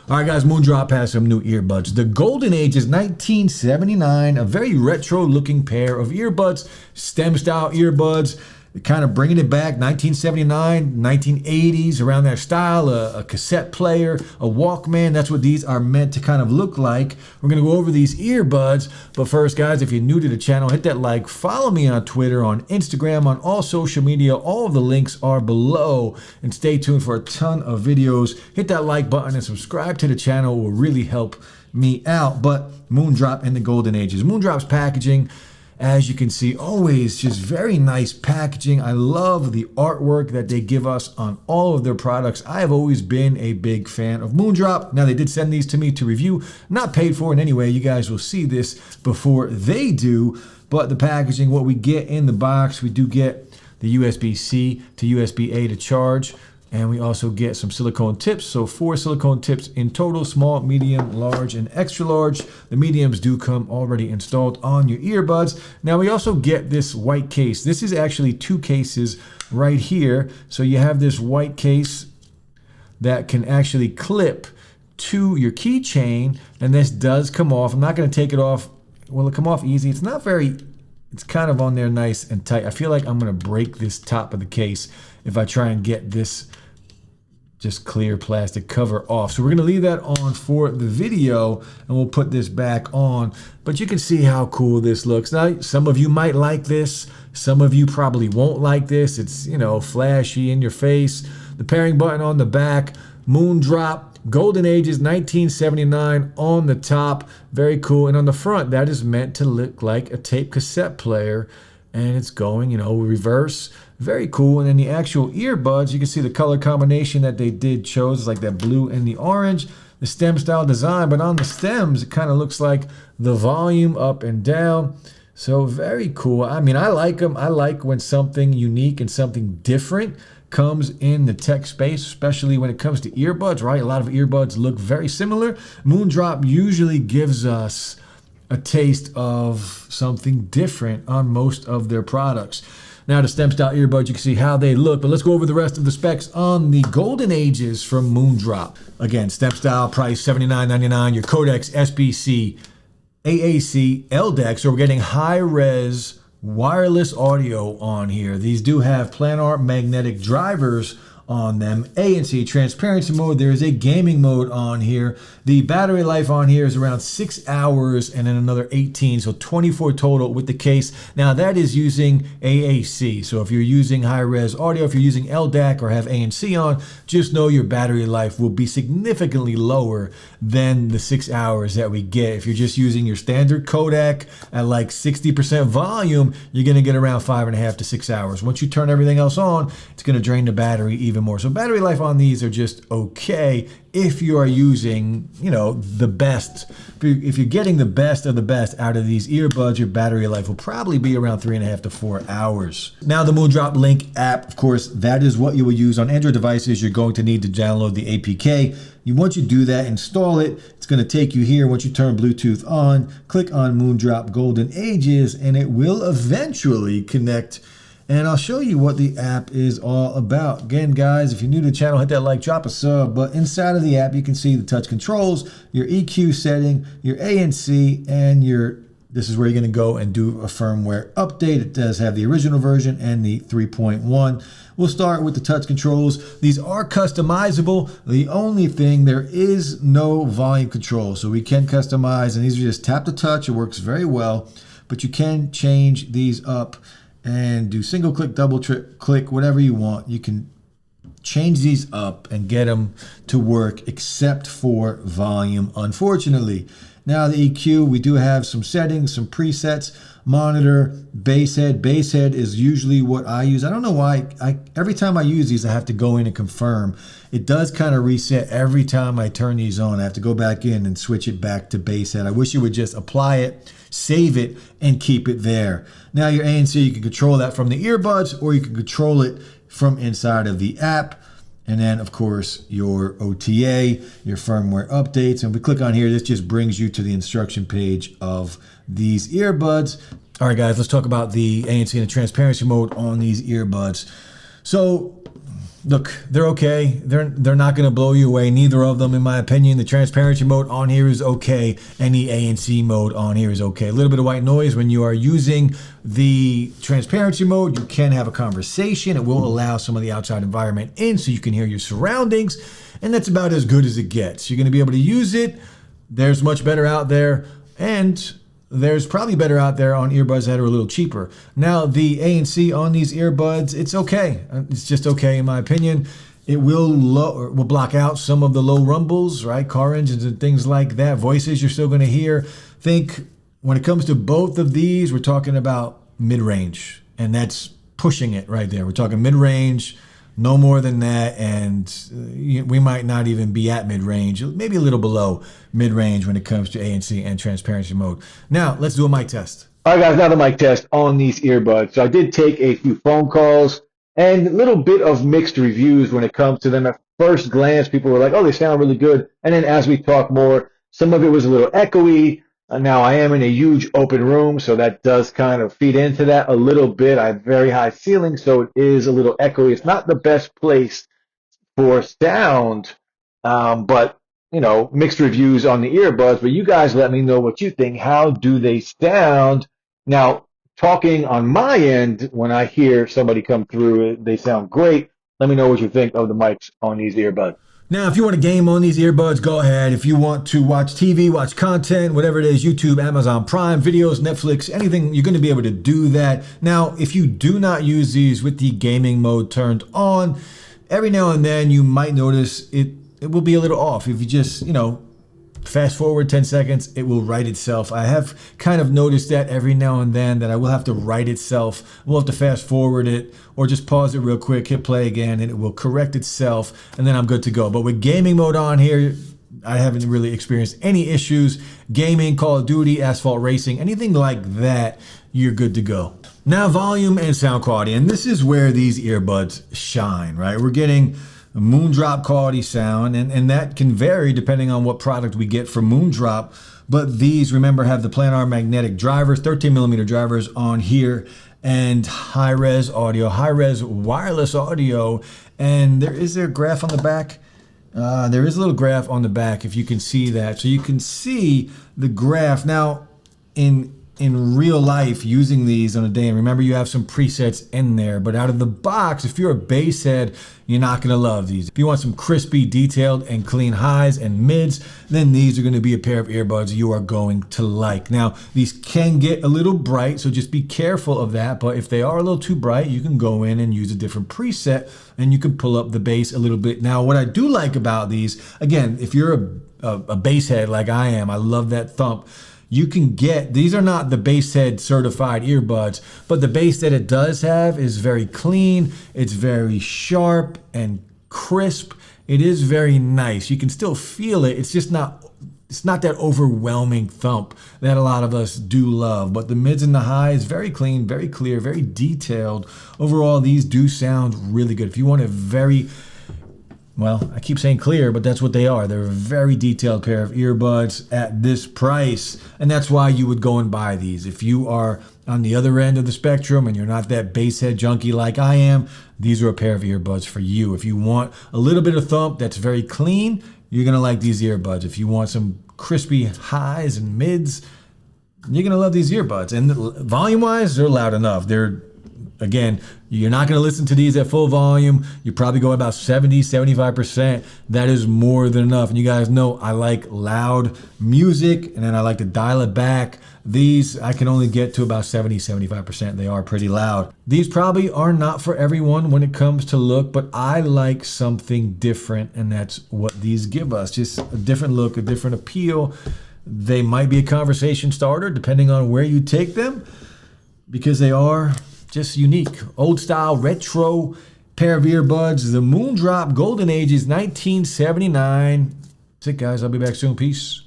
All right, guys, MoonDrop has some new earbuds. The Golden Age is 1979, a very retro-looking pair of earbuds, STEM-style earbuds. They're kind of bringing it back, 1979, 1980s, around that style, a cassette player, a Walkman. That's what these are meant to kind of look like. We're going to go over these earbuds. But first, guys, if you're new to the channel, hit that like. Follow me on Twitter, on Instagram, on all social media. All of the links are below. And stay tuned for a ton of videos. Hit that like button and subscribe to the channel. It will really help me out. But MoonDrop and the Golden Ages. MoonDrop's packaging, as you can see, always just very nice packaging. I love the artwork that they give us on all of their products. I have always been a big fan of MoonDrop. Now, they did send these to me to review. Not paid for in any way. You guys will see this before they do. But the packaging, what we get in the box, we do get the USB-C to USB-A to charge. And we also get some silicone tips. So 4 silicone tips in total: small, medium, large, and extra large. The mediums do come already installed on your earbuds. Now we also get this white case. This is actually 2 cases right here. So you have this white case that can actually clip to your keychain, and this does come off. I'm not going to take it off. Will it come off easy? It's not very, it's kind of on there nice and tight. I feel like I'm going to break this top of the case if I try and get this just clear plastic cover off. So we're gonna leave that on for the video, and we'll put this back on. But you can see how cool this looks. Now, some of you might like this. Some of you probably won't like this. It's, you know, flashy in your face. The pairing button on the back, MoonDrop, Golden Ages 1979 on the top. Very cool. And on the front, that is meant to look like a tape cassette player. And it's going, you know, reverse. Very cool. And then the actual earbuds, you can see the color combination that they did chose, like that blue and the orange, the stem style design. But on the stems, it kind of looks like the volume up and down. So very cool. I mean, I like them. I like when something unique and something different comes in the tech space, especially when it comes to earbuds, right? A lot of earbuds look very similar. MoonDrop usually gives us a taste of something different on most of their products. Now, the stem style earbuds, you can see how they look, but let's go over the rest of the specs on the Golden Ages from MoonDrop. Again, stem style, price $79.99. Your codecs, SBC, AAC, LDEC. So we're getting high-res wireless audio on here. These do have planar magnetic drivers on them. ANC, transparency mode. There is a gaming mode on here. The battery life on here is around 6 hours and then another 18, so 24 total with the case. Now that is using AAC. So if you're using high-res audio, if you're using LDAC or have ANC on, just know your battery life will be significantly lower than the 6 hours that we get. If you're just using your standard codec at like 60% volume, you're gonna get around 5.5 to 6 hours. Once you turn everything else on, it's gonna drain the battery even more. So battery life on these are just okay if you are using, you know, the best. If you're getting the best of the best out of these earbuds, your battery life will probably be around 3.5 to 4 hours. Now, the MoonDrop Link app, of course, that is what you will use on Android devices. You're going to need to download the APK. Once you do that, install it. It's going to take you here. Once you turn Bluetooth on, click on MoonDrop Golden Ages, and it will eventually connect. And I'll show you what the app is all about. Again, guys, if you're new to the channel, hit that like, drop a sub. But inside of the app, you can see the touch controls, your EQ setting, your ANC, and this is where you're going to go and do a firmware update. It does have the original version and the 3.1. We'll start with the touch controls. These are customizable. The only thing, there is no volume control. So we can customize, and these are just tap to touch. It works very well. But you can change these up and do single click, double click, whatever you want. You can change these up and get them to work, except for volume, unfortunately. Now the EQ, we do have some settings, some presets. Monitor, bass head. Bass head is usually what I use. I don't know why. Every time I use these, I have to go in and confirm. It does kind of reset every time I turn these on. I have to go back in and switch it back to bass head. I wish you would just apply it, save it, and keep it there. Now your ANC, you can control that from the earbuds, or you can control it from inside of the app. And then, of course, your OTA, your firmware updates. And if we click on here, this just brings you to the instruction page of these earbuds. All right, guys, let's talk about the ANC and the transparency mode on these earbuds. So Look, they're okay. They're not going to blow you away. Neither of them, in my opinion. The transparency mode on here is okay. Any ANC mode on here is okay. A little bit of white noise when you are using the transparency mode. You can have a conversation. It will allow some of the outside environment in so you can hear your surroundings. And that's about as good as it gets. You're going to be able to use it. There's much better out there. And there's probably better out there on earbuds that are a little cheaper. Now, the ANC on these earbuds, it's okay. It's just okay in my opinion. It will block out some of the low rumbles, right? Car engines and things like that. Voices you're still going to hear. Think when it comes to both of these, we're talking about mid-range. And that's pushing it right there. We're talking mid-range, no more than that, and we might not even be at mid-range, maybe a little below mid-range when it comes to ANC and transparency mode. Now, let's do a mic test. All right, guys, now the mic test on these earbuds. So I did take a few phone calls and a little bit of mixed reviews when it comes to them. At first glance, people were like, oh, they sound really good. And then as we talk more, some of it was a little echoey. Now, I am in a huge open room, so that does kind of feed into that a little bit. I have very high ceilings, so it is a little echoey. It's not the best place for sound, but, you know, mixed reviews on the earbuds. But you guys let me know what you think. How do they sound? Now, talking on my end, when I hear somebody come through, they sound great. Let me know what you think of the mics on these earbuds. Now, if you want to game on these earbuds, go ahead. If you want to watch TV, watch content, whatever it is, YouTube, Amazon Prime, videos, Netflix, anything, you're going to be able to do that. Now, if you do not use these with the gaming mode turned on, every now and then you might notice it will be a little off. If you just, fast forward 10 seconds, it will right itself. I have kind of noticed that every now and then that I will have to right itself. We'll have to fast forward it or just pause it real quick, hit play again, and it will correct itself, and then I'm good to go. But with gaming mode on here, I haven't really experienced any issues. Gaming, Call of Duty, Asphalt Racing, anything like that, you're good to go. Now, volume and sound quality, and this is where these earbuds shine, right? We're getting MoonDrop quality sound, and that can vary depending on what product we get from MoonDrop. But these, remember, have the planar magnetic drivers, 13 millimeter drivers on here, and high-res audio, high-res wireless audio. And is there a graph on the back? There is a little graph on the back, if you can see that. So you can see the graph. Now, in real life, using these on a day, and remember you have some presets in there, but out of the box, if you're a bass head, you're not going to love these. If you want some crispy, detailed, and clean highs and mids, then these are going to be a pair of earbuds you are going to like. Now, these can get a little bright, so just be careful of that, but if they are a little too bright, you can go in and use a different preset, and you can pull up the bass a little bit. Now, what I do like about these, again, if you're a bass head like I am, I love that thump. You can get, these are not the bass head certified earbuds, but the bass that it does have is very clean. It's very sharp and crisp. It is very nice. You can still feel it. It's just not, it's not that overwhelming thump that a lot of us do love. But the mids and the highs, very clean, very clear, very detailed. Overall, these do sound really good. If you want a very, well, I keep saying clear, but that's what they are. They're a very detailed pair of earbuds at this price. And that's why you would go and buy these. If you are on the other end of the spectrum and you're not that bass head junkie like I am, these are a pair of earbuds for you. If you want a little bit of thump that's very clean, you're going to like these earbuds. If you want some crispy highs and mids, you're going to love these earbuds. And volume-wise, they're loud enough. They're, again, you're not going to listen to these at full volume. You probably go about 70, 75%. That is more than enough. And you guys know I like loud music, and then I like to dial it back. These, I can only get to about 70, 75%. They are pretty loud. These probably are not for everyone when it comes to look, but I like something different, and that's what these give us. Just a different look, a different appeal. They might be a conversation starter depending on where you take them, because they are just unique, old style, retro pair of earbuds. The MoonDrop Golden Age is 1979. That's it, guys. I'll be back soon. Peace.